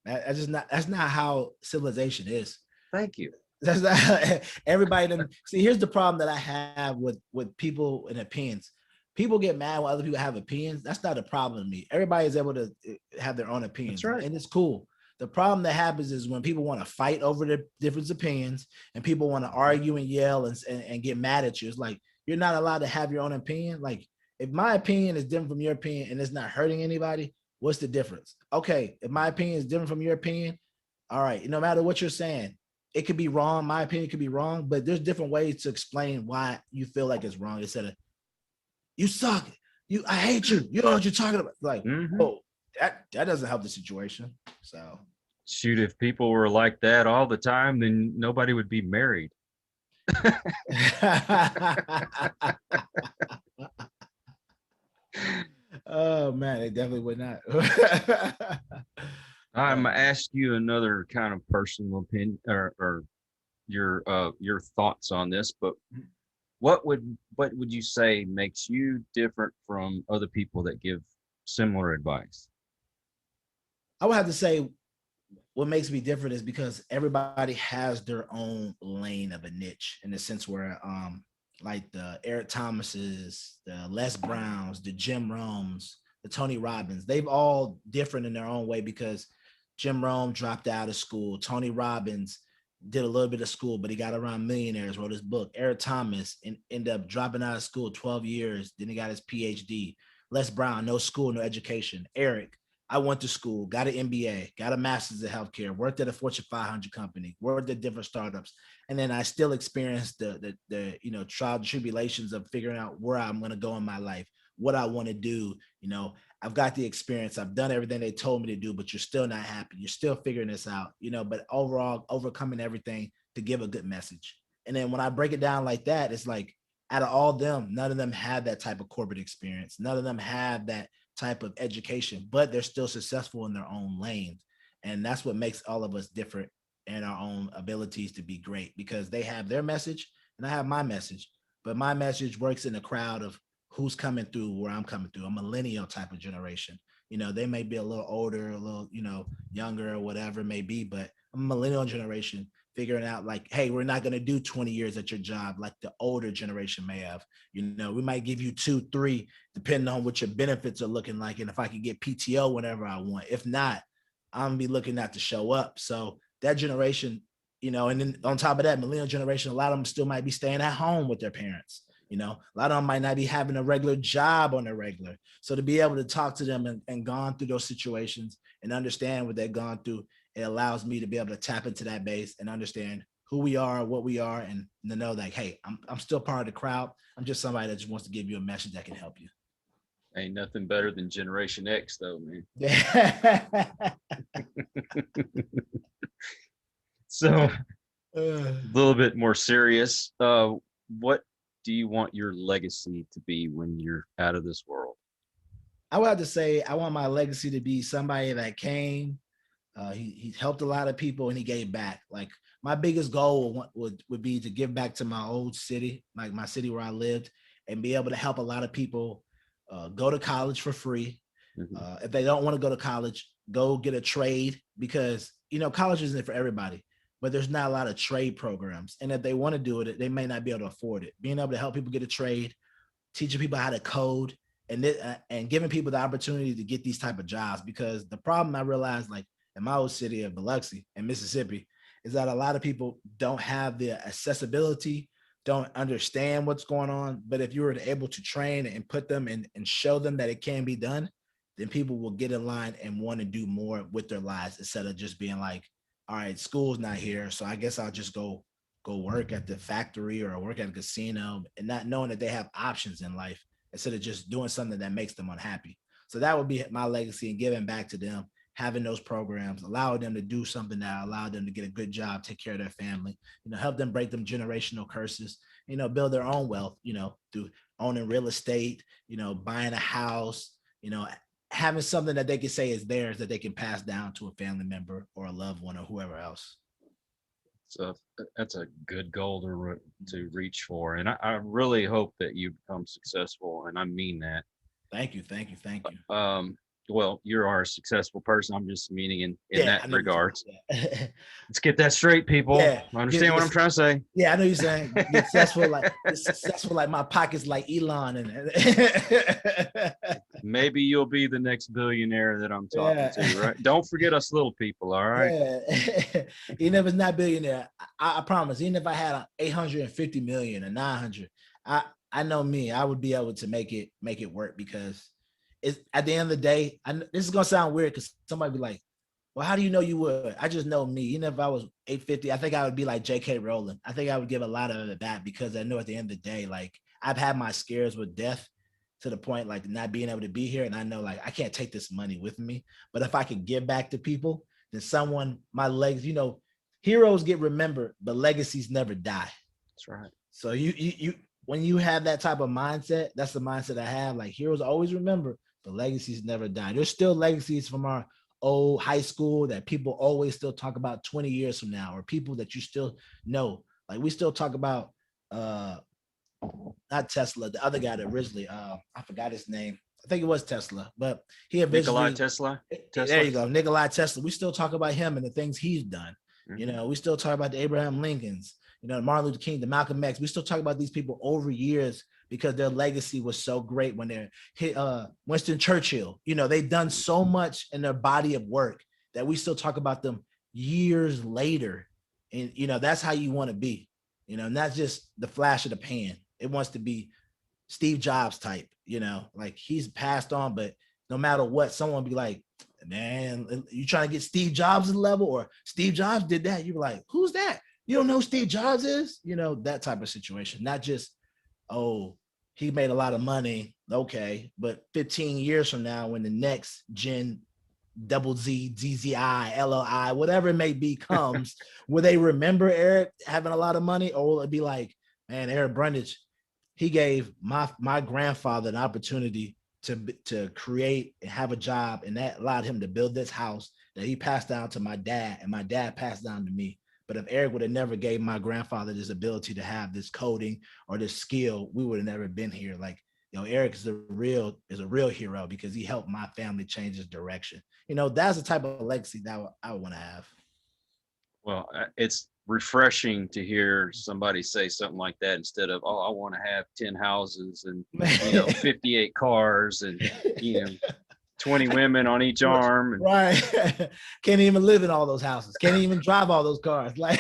That's not how civilization is. Thank you. That's not everybody. See, here's the problem that I have with people and opinions. People get mad when other people have opinions. That's not a problem to me. Everybody is able to have their own opinions, That's right. And it's cool. The problem that happens is when people want to fight over their different opinions, and people want to argue and yell and get mad at you. It's like, you're not allowed to have your own opinion. Like, if my opinion is different from your opinion and it's not hurting anybody, what's the difference? Okay, if my opinion is different from your opinion, all right, no matter what you're saying, it could be wrong. My opinion could be wrong, but there's different ways to explain why you feel like it's wrong, instead of, you suck, I hate you, you know what you're talking about. Like, oh, that doesn't help the situation. So Shoot, if people were like that all the time, then nobody would be married. Oh man, they definitely would not. I'm gonna ask you another kind of personal opinion, or your thoughts on this, but what would you say makes you different from other people that give similar advice? I would have to say, what makes me different is because everybody has their own lane of a niche, in the sense where like the Eric Thomases, the Les Browns, the Jim Rohns, the Tony Robbins, they've all different in their own way, because Jim Rome dropped out of school. Tony Robbins did a little bit of school, but he got around millionaires, wrote his book. Eric Thomas ended up dropping out of school 12 years. Then he got his PhD. Les Brown, no school, no education. Eric, I went to school, got an MBA, got a master's in healthcare, worked at a Fortune 500 company, worked at different startups. And then I still experienced the trial and tribulations of figuring out where I'm going to go in my life, what I want to do. I've got the experience. I've done everything they told me to do, but you're still not happy. You're still figuring this out, but overall overcoming everything to give a good message. And then when I break it down like that, it's like, out of all them, none of them have that type of corporate experience. None of them have that type of education, but they're still successful in their own lanes. And that's what makes all of us different in our own abilities to be great, because they have their message and I have my message, but my message works in a crowd of who's coming through where I'm coming through. A millennial type of generation. They may be a little older, a little, younger or whatever it may be, but I'm a millennial generation. figuring out like, hey, we're not going to do 20 years at your job like the older generation may have. We might give you 2, 3, depending on what your benefits are looking like. And if I can get PTO whenever I want. If not, I'm gonna be looking at to show up. So that generation, and then on top of that, millennial generation, a lot of them still might be staying at home with their parents. A lot of them might not be having a regular job on their regular. So to be able to talk to them and gone through those situations and understand what they've gone through, it allows me to be able to tap into that base and understand who we are, what we are, and to know like, hey, I'm still part of the crowd. I'm just somebody that just wants to give you a message that can help you. Ain't nothing better than Generation X, though, man. Yeah. So a little bit more serious. What do you want your legacy to be when you're out of this world? I would have to say I want my legacy to be somebody that came. He helped a lot of people and he gave back. Like my biggest goal would be to give back to my old city, like my city where I lived, and be able to help a lot of people go to college for free. If they don't want to go to college, go get a trade because, college isn't for everybody, but there's not a lot of trade programs. And if they want to do it, they may not be able to afford it. Being able to help people get a trade, teaching people how to code, and giving people the opportunity to get these type of jobs. Because the problem I realized, like in my old city of Biloxi in Mississippi, is that a lot of people don't have the accessibility, don't understand what's going on. But if you were able to train and put them and show them that it can be done, then people will get in line and want to do more with their lives instead of just being like, all right, school's not here, so I guess I'll just go work at the factory or work at a casino, and not knowing that they have options in life instead of just doing something that makes them unhappy. So that would be my legacy and giving back to them, having those programs, allowing them to do something that allowed them to get a good job, take care of their family, help them break them generational curses, build their own wealth, through owning real estate, buying a house, having something that they can say is theirs that they can pass down to a family member or a loved one or whoever else. So that's a good goal to reach for. And I really hope that you become successful. And I mean that. Thank you. Well, you are a successful person. I'm just meaning in that regards. Yeah. Let's get that straight, people. Yeah. Understand what I'm trying to say? Yeah, I know you're saying get successful like my pockets like Elon and maybe you'll be the next billionaire that I'm talking to, right? Don't forget us little people, all right? Yeah. Even if it's not billionaire, I promise, even if I had 850 million or 900, I know me, I would be able to make it work because it's at the end of the day, this is gonna sound weird because somebody be like, well, how do you know you would? I just know me. Even if I was 850, I think I would be like J.K. Rowling. I think I would give a lot of it back because I know at the end of the day, like I've had my scares with death to the point like not being able to be here. And I know like I can't take this money with me. But if I could give back to people, then my legs, heroes get remembered, but legacies never die. That's right. So you when you have that type of mindset, that's the mindset I have. Like heroes always remember, but legacies never die. There's still legacies from our old high school that people always still talk about 20 years from now, or people that you still know. Like we still talk about not Tesla, the other guy that originally I forgot his name. I think it was Tesla, but he Nikola Tesla. There you go, Nikola Tesla. We still talk about him and the things he's done. Mm-hmm. We still talk about the Abraham Lincolns, Martin Luther King, the Malcolm X. We still talk about these people over years because their legacy was so great when they're Winston Churchill. They've done so much in their body of work that we still talk about them years later. And, that's how you want to be, not just the flash of the pan. It wants to be Steve Jobs type, like he's passed on, but no matter what, someone be like, man, you trying to get Steve Jobs' level, or Steve Jobs did that. You're like, who's that? You don't know who Steve Jobs is? That type of situation, not just, oh, he made a lot of money. Okay. But 15 years from now, when the next Gen double Z, ZZI, LLI, whatever it may be comes, will they remember Eric having a lot of money? Or will it be like, man, Eric Brundage, he gave my grandfather an opportunity to create and have a job, and that allowed him to build this house that he passed down to my dad, and my dad passed down to me. But if Eric would have never gave my grandfather this ability to have this coding or this skill, we would have never been here. Like, Eric is a real hero because he helped my family change its direction. That's the type of legacy that I want to have. Well, it's refreshing to hear somebody say something like that instead of, oh, I want to have 10 houses and, 58 cars and, 20 women on each arm. And, right. Can't even live in all those houses. Can't even drive all those cars. Like,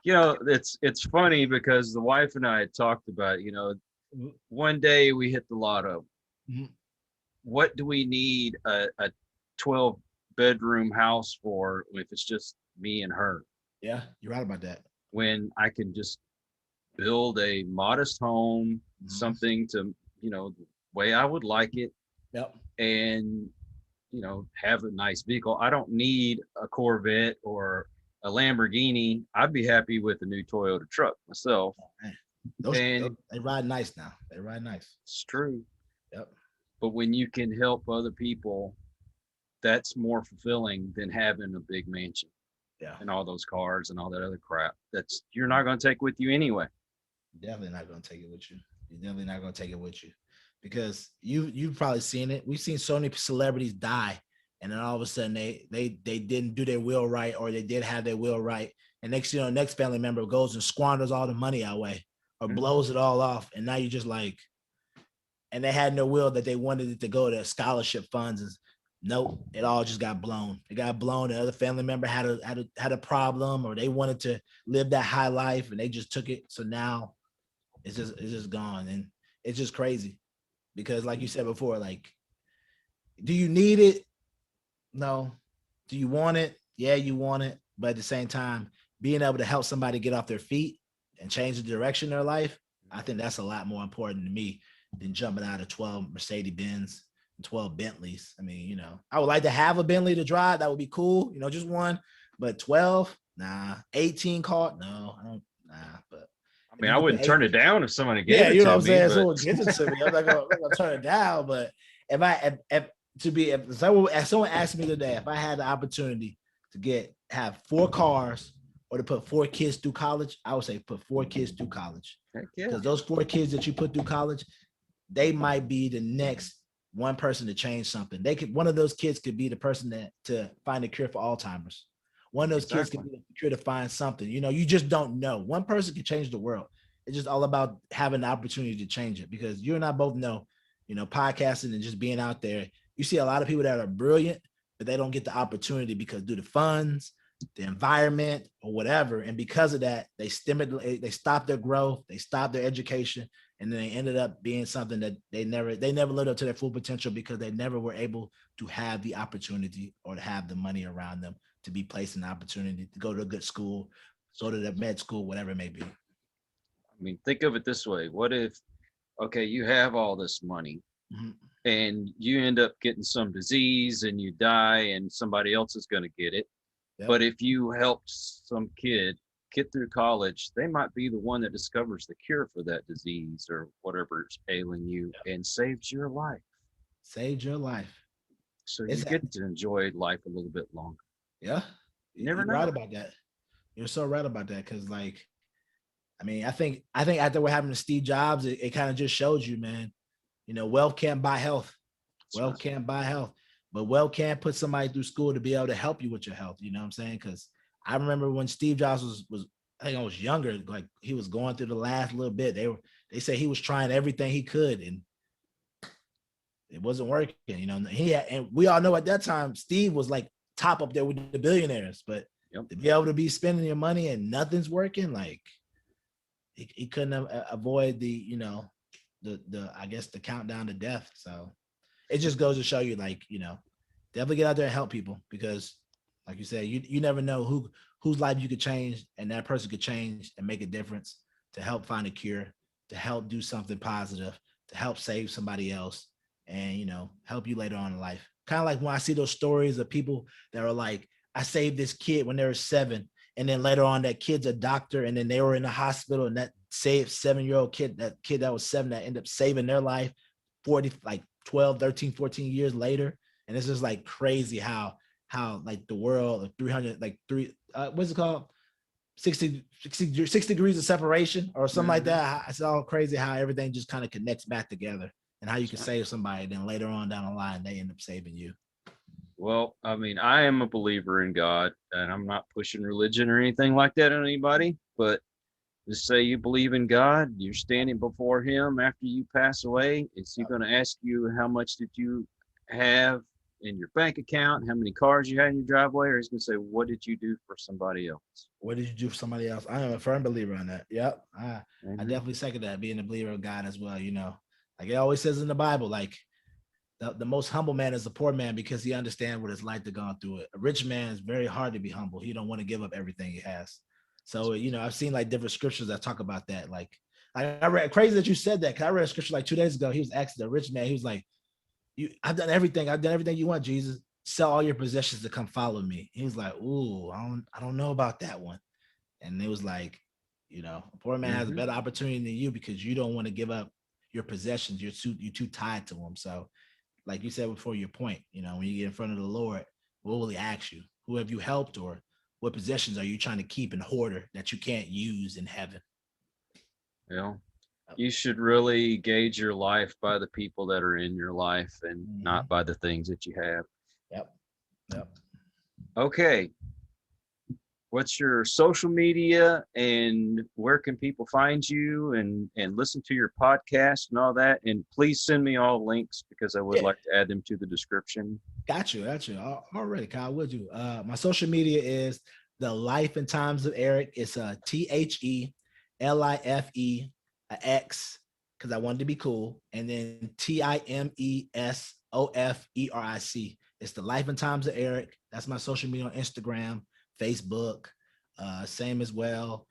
it's funny because the wife and I had talked about, one day we hit the lotto. Mhm. What do we need a 12 bedroom house for if it's just me and her? Yeah, you're right about that. When I can just build a modest home, something to, the way I would like it, Yep. and, have a nice vehicle. I don't need a Corvette or a Lamborghini. I'd be happy with a new Toyota truck myself. Those And they ride nice now. They ride nice. it's true. Yep. But when you can help other people, that's more fulfilling than having a big mansion. Yeah. And all those cars and all that other crap that's you're not going to take with you anyway. Definitely not going to take it with you. You're definitely not going to take it with you, because you've probably seen it. We've seen so many celebrities die, and then all of a sudden they didn't do their will right, or they did have their will right, and next family member goes and squanders all the money away or blows it all off, and now you're just like, and they had no will that they wanted it to go to scholarship funds. And nope, it all just got blown. It got blown. The other family member had a problem, or they wanted to live that high life, and they just took it. So now it's just gone, and it's just crazy, because like you said before, like, do you need it? No. Do you want it? Yeah, you want it, but at the same time, being able to help somebody get off their feet and change the direction of their life, I think that's a lot more important to me than jumping out of 12 Mercedes Benz and 12 Bentleys. I mean, I would like to have a Bentley to drive. That would be cool, just one, but 12, nah. 18 car, no, I don't, nah. But I mean, I wouldn't turn it down if somebody gave yeah, it you know to what I'm me. saying. But Someone gives it to me, I'm not gonna turn it down. But if someone asked me today if I had the opportunity to have 4 cars or to put 4 kids through college, I would say put 4 kids through college. heck yeah. Because those 4 kids that you put through college, they might be the next one person to change something. One of those kids could be the person to find a cure for Alzheimer's. One of those kids could be the cure to find something. You just don't know. One person can change the world. It's just all about having the opportunity to change it, because you and I both know, podcasting and just being out there, you see a lot of people that are brilliant, but they don't get the opportunity because due to funds, the environment, or whatever. And because of that, they stop their growth, they stop their education, and then they ended up being something that they never lived up to their full potential, because they never were able to have the opportunity or to have the money around them to be placed in the opportunity to go to a good school, go to the med school, whatever it may be. I mean, think of it this way. What if, okay, you have all this money and you end up getting some disease and you die and somebody else is going to get it. Yep. But if you helped some kid get through college, they might be the one that discovers the cure for that disease or whatever's ailing you and saves your life. Saved your life. So you get to enjoy life a little bit longer. Yeah. You're right about that. You're so right about that. Cause I think after what happened to Steve Jobs, it kind of just shows you, man, wealth can't buy health. Wealth can't buy health, but wealth can put somebody through school to be able to help you with your health. You know what I'm saying? Cause I remember when Steve Jobs was I think I was younger, like he was going through the last little bit. They say he was trying everything he could and it wasn't working. And we all know at that time, Steve was like top up there with the billionaires, but to be able to be spending your money and nothing's working, like he couldn't avoid the I guess the countdown to death. So it just goes to show you, definitely get out there and help people, because like you said, you never know whose life you could change, and that person could change and make a difference to help find a cure, to help do something positive, to help save somebody else, and help you later on in life. Kind of like when I see those stories of people that are like, I saved this kid when they were 7, and then later on that kid's a doctor, and then they were in the hospital, and that saved 7-year-old kid, that kid that was 7 that ended up saving their life 12, 13, 14 years later. And it's just like crazy how like the world of 300, what's it called? 60 degrees of separation or something like that. It's all crazy how everything just kind of connects back together, and how you can save somebody, then later on down the line, they end up saving you. Well, I mean, I am a believer in God, and I'm not pushing religion or anything like that on anybody, but just say you believe in God, you're standing before him after you pass away. Is he going to ask you how much did you have in your bank account, how many cars you had in your driveway, or he's going to say, what did you do for somebody else? What did you do for somebody else? I am a firm believer on that. Yep. I Amen. definitely second that, being a believer of God as well. Like it always says in the Bible, like the most humble man is the poor man because he understands what it's like to go through it. A rich man is very hard to be humble. He don't want to give up everything he has. So, I've seen like different scriptures that talk about that. Like I read, crazy that you said that, because I read a scripture like 2 days ago. He was asking the rich man, he was like, I've done everything. I've done everything you want, Jesus. Sell all your possessions to come follow me. He was like, ooh, I don't know about that one. And it was like, a poor man has a better opportunity than you because you don't want to give up your possessions. You're too tied to them. So, like you said before, your point, when you get in front of the Lord, what will he ask you? Who have you helped, or what possessions are you trying to keep in hoarder that you can't use in heaven? Well, you should really gauge your life by the people that are in your life and not by the things that you have. Yep. Yep. Okay. What's your social media, and where can people find you and listen to your podcast and all that? And please send me all links because I would like to add them to the description. Got you. Already, Kyle, would you? My social media is The Life and Times of Eric. It's TheLife, X, because I wanted to be cool, and then TIMESOFERIC. It's The Life and Times of Eric. That's my social media on Instagram, Facebook, same as well.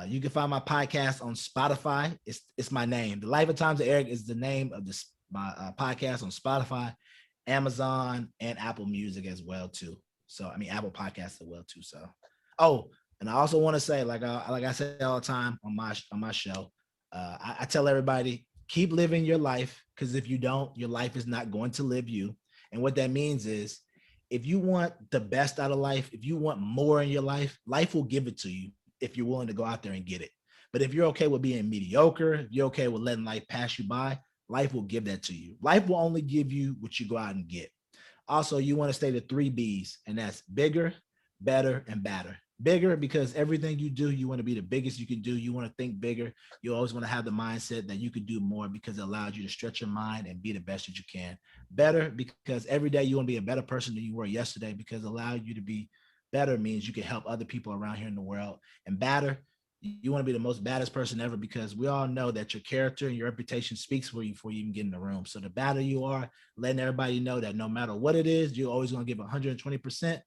You can find my podcast on Spotify. It's my name. The Life and Times of Eric is the name of my podcast on Spotify, Amazon, and Apple Music as well too. So Apple Podcasts as well too. So, and I also want to say, like I say all the time on my show, I tell everybody, keep living your life, because if you don't, your life is not going to live you. And what that means is, if you want the best out of life, if you want more in your life, life will give it to you if you're willing to go out there and get it. But if you're okay with being mediocre, if you're okay with letting life pass you by, life will give that to you. Life will only give you what you go out and get. Also, you want to stay the 3 B's, and that's bigger, better, and badder. Bigger, because everything you do, you want to be the biggest you can do. You want to think bigger. You always want to have the mindset that you could do more, because it allows you to stretch your mind and be the best that you can. Better, because every day you want to be a better person than you were yesterday, because allowing you to be better means you can help other people around here in the world. And badder, you want to be the most baddest person ever, because we all know that your character and your reputation speaks for you before you even get in the room. So the badder you are, letting everybody know that no matter what it is, you're always going to give 120%.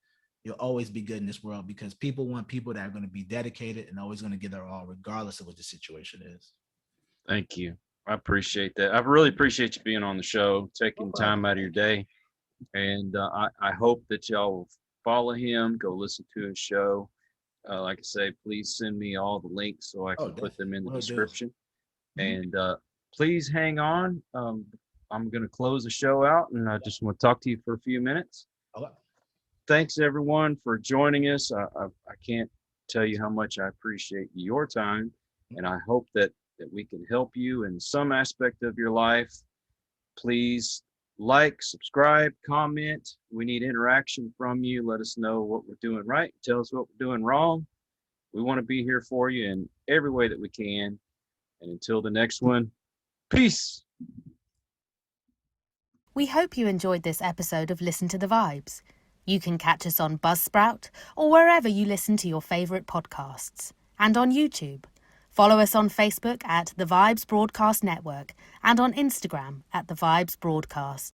You'll always be good in this world, because people want people that are going to be dedicated and always going to give their all, regardless of what the situation is. Thank you. I appreciate that. I really appreciate you being on the show, taking time out of your day. And I hope that y'all will follow him, go listen to his show. Like I say, please send me all the links so I can put them in the description. And please hang on. I'm going to close the show out, and I just want to talk to you for a few minutes. Okay. Thanks, everyone, for joining us. I can't tell you how much I appreciate your time, and I hope that we can help you in some aspect of your life. Please like, subscribe, comment. We need interaction from you. Let us know what we're doing right. Tell us what we're doing wrong. We want to be here for you in every way that we can. And until the next one, peace. We hope you enjoyed this episode of Listen to the Vibes. You can catch us on Buzzsprout or wherever you listen to your favourite podcasts, and on YouTube. Follow us on Facebook at The Vibes Broadcast Network and on Instagram at The Vibes Broadcast.